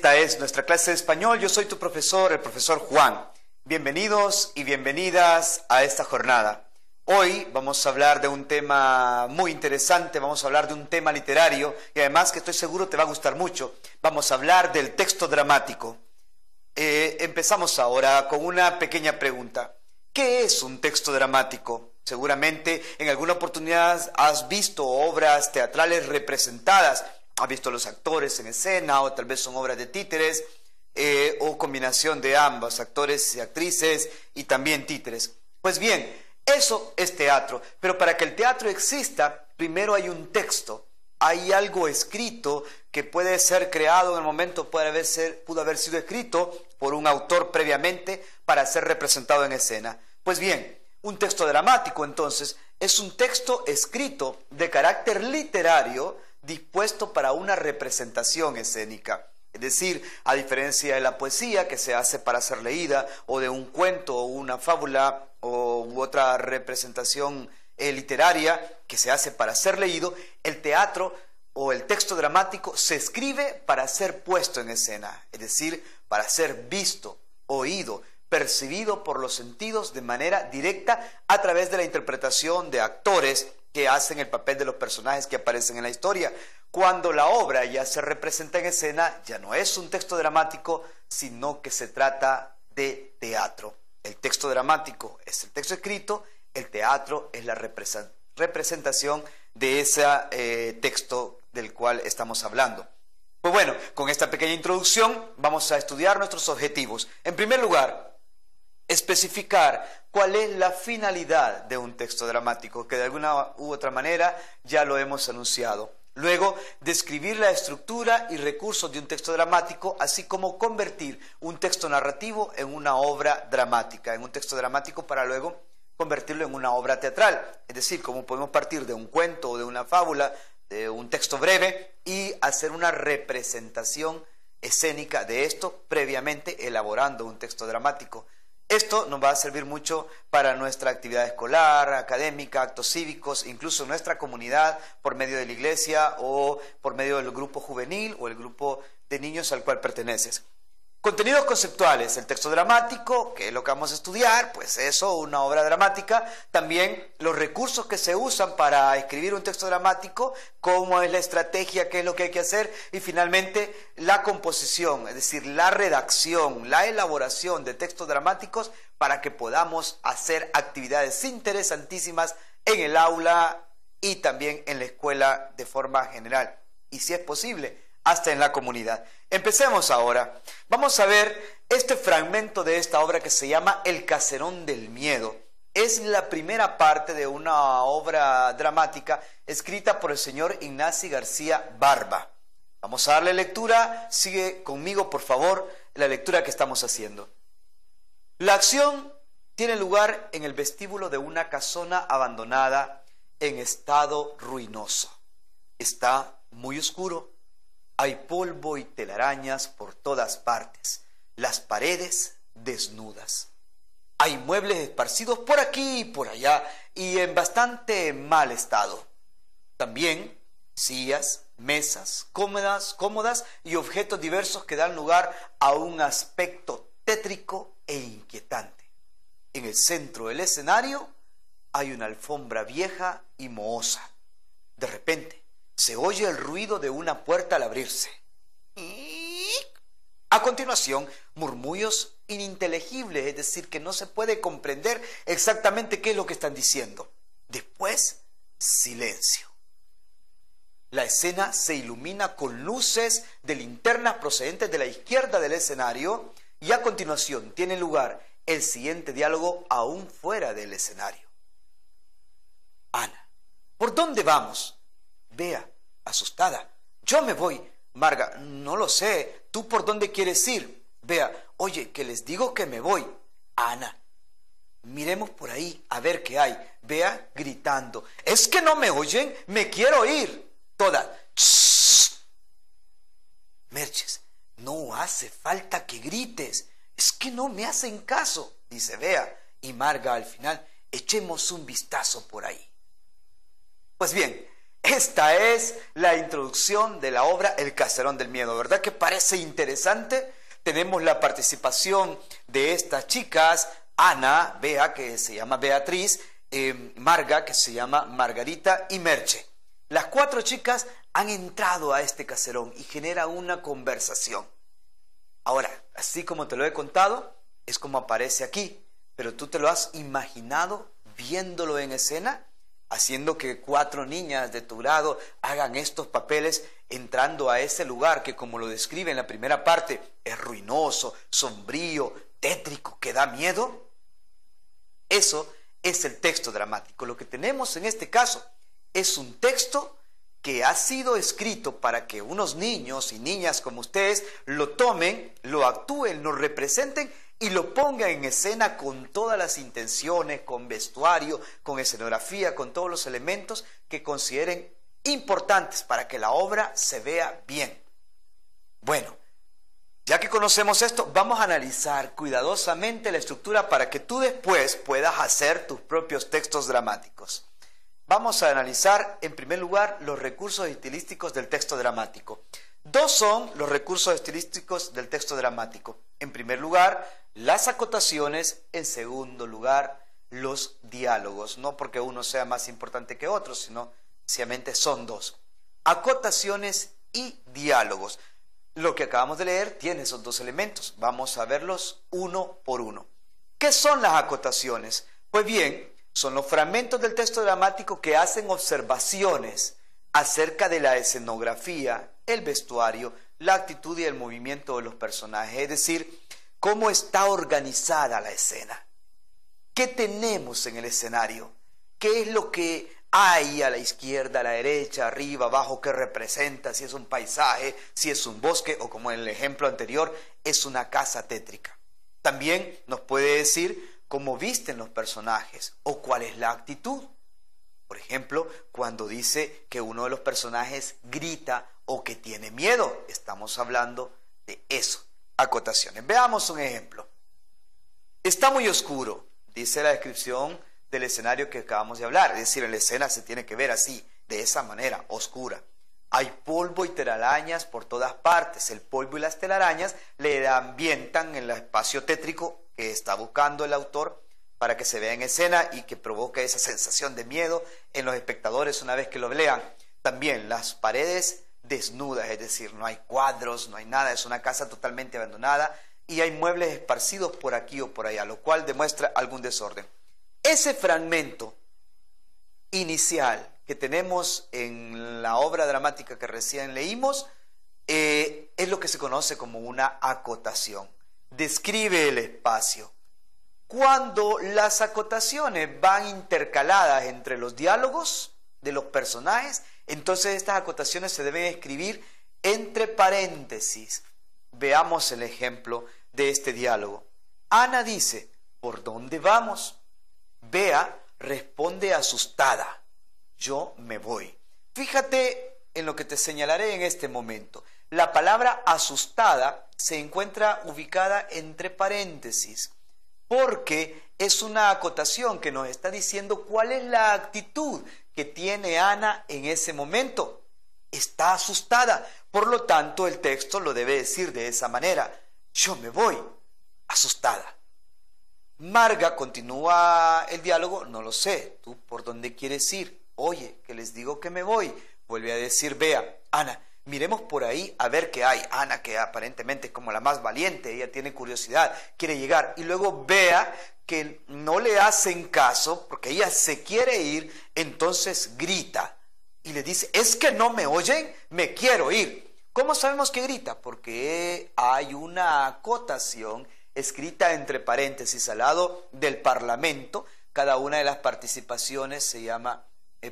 Esta es nuestra clase de español. Yo soy tu profesor, el profesor Juan. Bienvenidos y bienvenidas a esta jornada. Hoy vamos a hablar de un tema muy interesante, vamos a hablar de un tema literario y además que estoy seguro te va a gustar mucho. Vamos a hablar del texto dramático. Empezamos ahora con una pequeña pregunta. ¿Qué es un texto dramático? Seguramente en alguna oportunidad has visto obras teatrales representadas. Has visto los actores en escena o tal vez son obras de títeres o combinación de ambas, actores y actrices y también títeres. Pues bien, eso es teatro, pero para que el teatro exista, primero hay un texto, hay algo escrito que puede ser creado en el momento, pudo haber sido escrito por un autor previamente para ser representado en escena. Pues bien, un texto dramático entonces es un texto escrito de carácter literario dispuesto para una representación escénica. Es decir, a diferencia de la poesía que se hace para ser leída, o de un cuento o una fábula u otra representación literaria que se hace para ser leído, el teatro o el texto dramático se escribe para ser puesto en escena, es decir, para ser visto, oído, percibido por los sentidos de manera directa a través de la interpretación de actores que hacen el papel de los personajes que aparecen en la historia. Cuando la obra ya se representa en escena, ya no es un texto dramático, sino que se trata de teatro. El texto dramático es el texto escrito, el teatro es la representación de ese texto del cual estamos hablando. Pues bueno, con esta pequeña introducción vamos a estudiar nuestros objetivos. En primer lugar, especificar cuál es la finalidad de un texto dramático, que de alguna u otra manera ya lo hemos anunciado. Luego, describir la estructura y recursos de un texto dramático, así como convertir un texto narrativo en una obra dramática, en un texto dramático para luego convertirlo en una obra teatral. Es decir, cómo podemos partir de un cuento o de una fábula, de un texto breve y hacer una representación escénica de esto, previamente elaborando un texto dramático. Esto nos va a servir mucho para nuestra actividad escolar, académica, actos cívicos, incluso en nuestra comunidad por medio de la iglesia o por medio del grupo juvenil o el grupo de niños al cual perteneces. Contenidos conceptuales, el texto dramático, que es lo que vamos a estudiar, pues eso, una obra dramática. También los recursos que se usan para escribir un texto dramático, cómo es la estrategia, qué es lo que hay que hacer. Y finalmente, la composición, es decir, la redacción, la elaboración de textos dramáticos para que podamos hacer actividades interesantísimas en el aula y también en la escuela de forma general. Y si es posible, hasta en la comunidad. Empecemos ahora. Vamos a ver este fragmento de esta obra que se llama El Caserón del Miedo. Es la primera parte de una obra dramática escrita por el señor Ignacio García Barba. Vamos a darle lectura. Sigue conmigo, por favor, la lectura que estamos haciendo. La acción tiene lugar en el vestíbulo de una casona abandonada en estado ruinoso. Está muy oscuro. Hay polvo y telarañas por todas partes, las paredes desnudas. Hay muebles esparcidos por aquí y por allá y en bastante mal estado. También sillas, mesas, cómodas y objetos diversos que dan lugar a un aspecto tétrico e inquietante. En el centro del escenario hay una alfombra vieja y mohosa. De repente, se oye el ruido de una puerta al abrirse. A continuación, murmullos ininteligibles, es decir, que no se puede comprender exactamente qué es lo que están diciendo. Después, silencio. La escena se ilumina con luces de linternas procedentes de la izquierda del escenario y a continuación tiene lugar el siguiente diálogo aún fuera del escenario. Ana, ¿por dónde vamos? Bea, asustada. Yo me voy. Marga, no lo sé. ¿Tú por dónde quieres ir? Bea, oye, que les digo que me voy. Ana, miremos por ahí a ver qué hay. Bea gritando. ¿Es que no me oyen? Me quiero ir. Todas. ¡Shh! Merches, no hace falta que grites. Es que no me hacen caso, dice Bea. Y Marga al final, echemos un vistazo por ahí. Pues bien, esta es la introducción de la obra El Caserón del Miedo. ¿Verdad que parece interesante? Tenemos la participación de estas chicas, Ana, Bea, que se llama Beatriz, Marga, que se llama Margarita, y Merche. Las 4 chicas han entrado a este caserón y genera una conversación. Ahora, así como te lo he contado, es como aparece aquí, pero tú te lo has imaginado viéndolo en escena, haciendo que 4 niñas de tu grado hagan estos papeles, entrando a ese lugar que, como lo describe en la primera parte, es ruinoso, sombrío, tétrico, que da miedo. Eso es el texto dramático. Lo que tenemos en este caso es un texto que ha sido escrito para que unos niños y niñas como ustedes lo tomen, lo actúen, lo representen y lo pongan en escena con todas las intenciones, con vestuario, con escenografía, con todos los elementos que consideren importantes para que la obra se vea bien. Bueno, ya que conocemos esto, vamos a analizar cuidadosamente la estructura para que tú después puedas hacer tus propios textos dramáticos. Vamos a analizar, en primer lugar, los recursos estilísticos del texto dramático. 2 son los recursos estilísticos del texto dramático. En primer lugar, las acotaciones. En segundo lugar, los diálogos. No porque uno sea más importante que otro, sino sencillamente son 2. Acotaciones y diálogos. Lo que acabamos de leer tiene esos 2 elementos. Vamos a verlos uno por uno. ¿Qué son las acotaciones? Pues bien, son los fragmentos del texto dramático que hacen observaciones acerca de la escenografía, el vestuario, la actitud y el movimiento de los personajes. Es decir, cómo está organizada la escena. ¿Qué tenemos en el escenario? ¿Qué es lo que hay a la izquierda, a la derecha, arriba, abajo? ¿Qué representa? Si es un paisaje, si es un bosque o, como en el ejemplo anterior, es una casa tétrica. También nos puede decir cómo visten los personajes o cuál es la actitud. Por ejemplo, cuando dice que uno de los personajes grita o que tiene miedo, estamos hablando de eso. Acotaciones. Veamos un ejemplo. Está muy oscuro, dice la descripción del escenario que acabamos de hablar. Es decir, en la escena se tiene que ver así, de esa manera, oscura. Hay polvo y telarañas por todas partes. El polvo y las telarañas le ambientan en el espacio tétrico que está buscando el autor para que se vea en escena y que provoque esa sensación de miedo en los espectadores una vez que lo lean. También las paredes desnudas, es decir, no hay cuadros, no hay nada, es una casa totalmente abandonada y hay muebles esparcidos por aquí o por allá, lo cual demuestra algún desorden. Ese fragmento inicial que tenemos en la obra dramática que recién leímos es lo que se conoce como una acotación. Describe el espacio. Cuando las acotaciones van intercaladas entre los diálogos de los personajes, entonces estas acotaciones se deben escribir entre paréntesis. Veamos el ejemplo de este diálogo. Ana dice, ¿por dónde vamos? Bea responde asustada, yo me voy. Fíjate en lo que te señalaré en este momento. La palabra asustada se encuentra ubicada entre paréntesis porque es una acotación que nos está diciendo cuál es la actitud que tiene Ana en ese momento. Está asustada, por lo tanto el texto lo debe decir de esa manera. Yo me voy, asustada. Marga continúa el diálogo, no lo sé, ¿tú por dónde quieres ir? Oye, que les digo que me voy. Vuelve a decir Bea, Ana, miremos por ahí a ver qué hay. Ana, que aparentemente es como la más valiente, ella tiene curiosidad, quiere llegar. Y luego Bea, que no le hacen caso, porque ella se quiere ir, entonces grita y le dice, ¿es que no me oyen? Me quiero ir. ¿Cómo sabemos que grita? Porque hay una acotación escrita entre paréntesis al lado del parlamento. Cada una de las participaciones se llama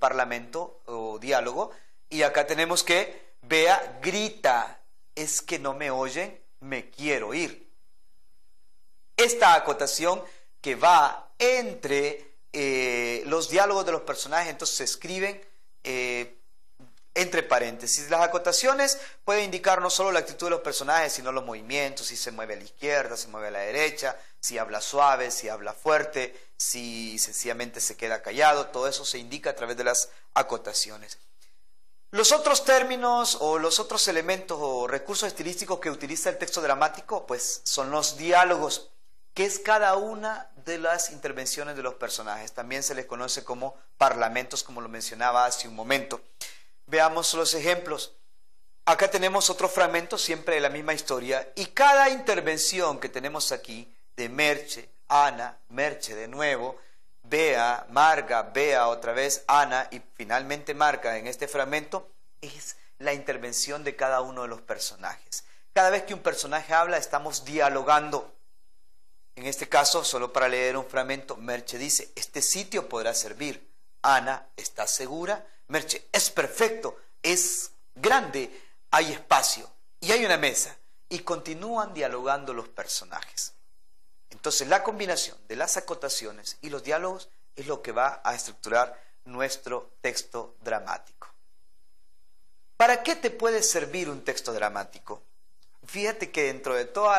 parlamento o diálogo. Y acá tenemos que Bea grita, es que no me oyen, me quiero ir. Esta acotación que va entre los diálogos de los personajes, entonces se escriben entre paréntesis. Las acotaciones pueden indicar no solo la actitud de los personajes, sino los movimientos, si se mueve a la izquierda, se mueve a la derecha, si habla suave, si habla fuerte, si sencillamente se queda callado. Todo eso se indica a través de las acotaciones. Los otros términos o los otros elementos o recursos estilísticos que utiliza el texto dramático, pues son los diálogos, que es cada una de las intervenciones de los personajes. También se les conoce como parlamentos, como lo mencionaba hace un momento. Veamos los ejemplos. Acá tenemos otro fragmento, siempre de la misma historia, y cada intervención que tenemos aquí, de Merche, Ana, Merche de nuevo, Bea, Marga, Bea otra vez, Ana y finalmente Marga en este fragmento, es la intervención de cada uno de los personajes. Cada vez que un personaje habla, estamos dialogando. En este caso, solo para leer un fragmento, Merche dice, este sitio podrá servir. Ana, ¿está segura? Merche, es perfecto, es grande, hay espacio y hay una mesa. Y continúan dialogando los personajes. Entonces, la combinación de las acotaciones y los diálogos es lo que va a estructurar nuestro texto dramático. ¿Para qué te puede servir un texto dramático? Fíjate que dentro de todos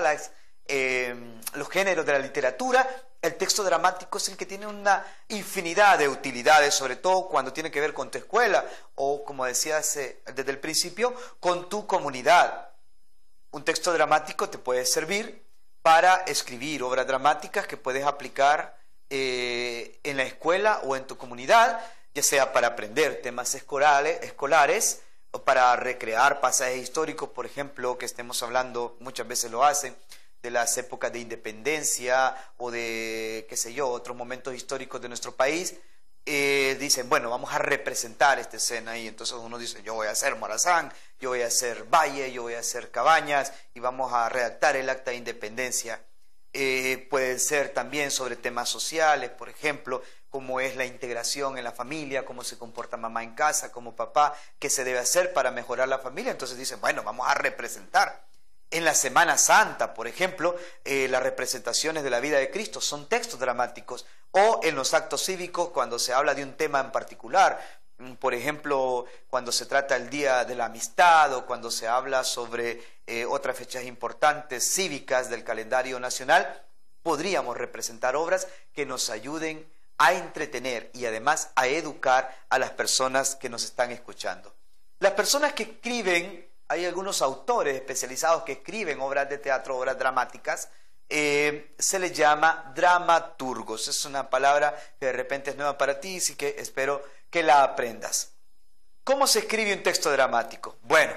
los géneros de la literatura, el texto dramático es el que tiene una infinidad de utilidades, sobre todo cuando tiene que ver con tu escuela o, como decía desde el principio, con tu comunidad. Un texto dramático te puede servir para escribir obras dramáticas que puedes aplicar en la escuela o en tu comunidad, ya sea para aprender temas escolares o para recrear pasajes históricos, por ejemplo, que estemos hablando, muchas veces lo hacen, de las épocas de independencia o de, qué sé yo, otros momentos históricos de nuestro país. Dicen, bueno, vamos a representar esta escena y entonces uno dice, yo voy a hacer Morazán, yo voy a hacer Valle, yo voy a hacer Cabañas y vamos a redactar el acta de independencia. Puede ser también sobre temas sociales, por ejemplo, cómo es la integración en la familia, cómo se comporta mamá en casa, como papá, qué se debe hacer para mejorar la familia. Entonces dicen, bueno, vamos a representar. En la Semana Santa, por ejemplo, las representaciones de la vida de Cristo son textos dramáticos, o en los actos cívicos cuando se habla de un tema en particular, por ejemplo, cuando se trata el Día de la Amistad o cuando se habla sobre otras fechas importantes cívicas del calendario nacional, podríamos representar obras que nos ayuden a entretener y además a educar a las personas que nos están escuchando. Las personas que escriben, hay algunos autores especializados que escriben obras de teatro, obras dramáticas, se les llama dramaturgos. Es una palabra que de repente es nueva para ti, así que espero que la aprendas. ¿Cómo se escribe un texto dramático? Bueno,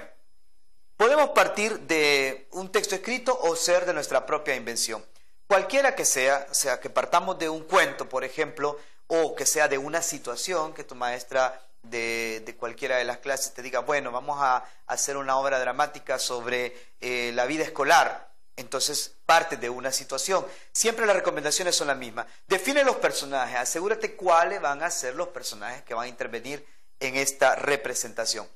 podemos partir de un texto escrito o ser de nuestra propia invención. Cualquiera que sea que partamos de un cuento, por ejemplo, o que sea de una situación que tu maestra de cualquiera de las clases te diga, bueno, vamos a hacer una obra dramática sobre la vida escolar. Entonces parte de una situación. Siempre las recomendaciones son las mismas. Define los personajes, asegúrate cuáles van a ser los personajes que van a intervenir en esta representación.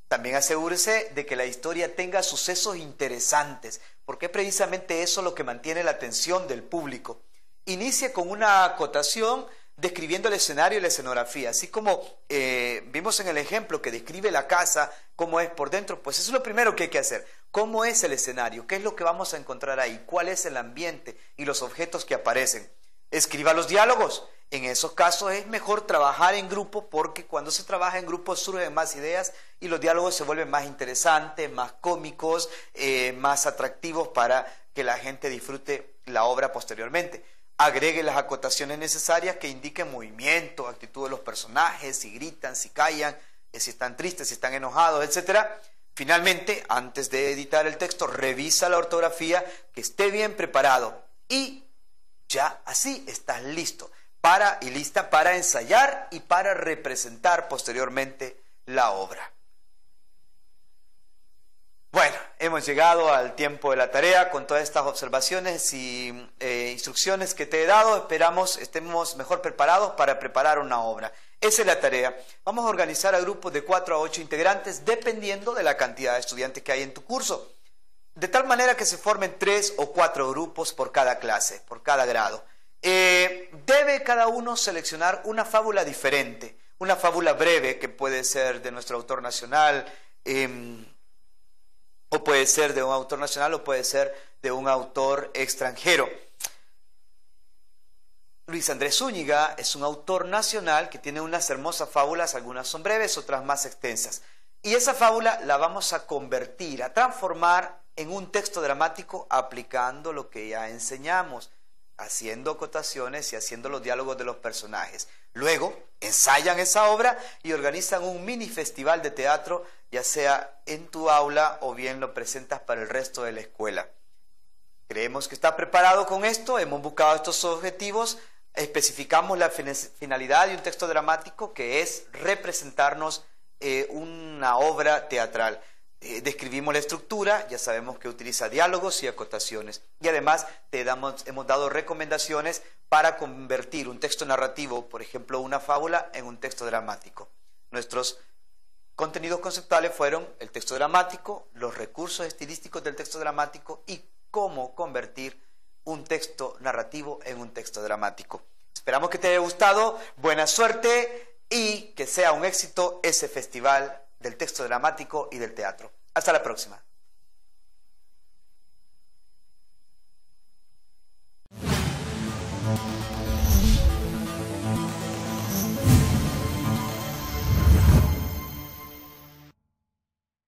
También asegúrese de que la historia tenga sucesos interesantes, porque es precisamente eso lo que mantiene la atención del público. Inicie con una acotación describiendo el escenario y la escenografía, así como vimos en el ejemplo que describe la casa, cómo es por dentro, pues eso es lo primero que hay que hacer. ¿Cómo es el escenario? ¿Qué es lo que vamos a encontrar ahí? ¿Cuál es el ambiente y los objetos que aparecen? Escriba los diálogos. En esos casos es mejor trabajar en grupo porque cuando se trabaja en grupo surgen más ideas y los diálogos se vuelven más interesantes, más cómicos, más atractivos para que la gente disfrute la obra posteriormente. Agregue las acotaciones necesarias que indiquen movimiento, actitud de los personajes, si gritan, si callan, si están tristes, si están enojados, etc. Finalmente, antes de editar el texto, revisa la ortografía, que esté bien preparado y ya así estás listo y lista para ensayar y para representar posteriormente la obra. Bueno, hemos llegado al tiempo de la tarea con todas estas observaciones y instrucciones que te he dado. Esperamos estemos mejor preparados para preparar una obra. Esa es la tarea. Vamos a organizar a grupos de 4 a 8 integrantes dependiendo de la cantidad de estudiantes que hay en tu curso. De tal manera que se formen 3 o 4 grupos por cada clase, por cada grado. Debe cada uno seleccionar una fábula diferente, una fábula breve que puede ser de nuestro autor nacional, o puede ser de un autor nacional o puede ser de un autor extranjero. Luis Andrés Zúñiga es un autor nacional que tiene unas hermosas fábulas, algunas son breves, otras más extensas. Y esa fábula la vamos a convertir, a transformar en un texto dramático aplicando lo que ya enseñamos, haciendo acotaciones y haciendo los diálogos de los personajes. Luego ensayan esa obra y organizan un mini festival de teatro, ya sea en tu aula o bien lo presentas para el resto de la escuela. Creemos que está preparado con esto, hemos buscado estos objetivos, especificamos la finalidad de un texto dramático, que es representarnos una obra teatral. Describimos la estructura, ya sabemos que utiliza diálogos y acotaciones. Y además hemos dado recomendaciones para convertir un texto narrativo, por ejemplo una fábula, en un texto dramático. Nuestros contenidos conceptuales fueron el texto dramático, los recursos estilísticos del texto dramático y cómo convertir un texto narrativo en un texto dramático. Esperamos que te haya gustado, buena suerte y que sea un éxito ese festival del texto dramático y del teatro. Hasta la próxima.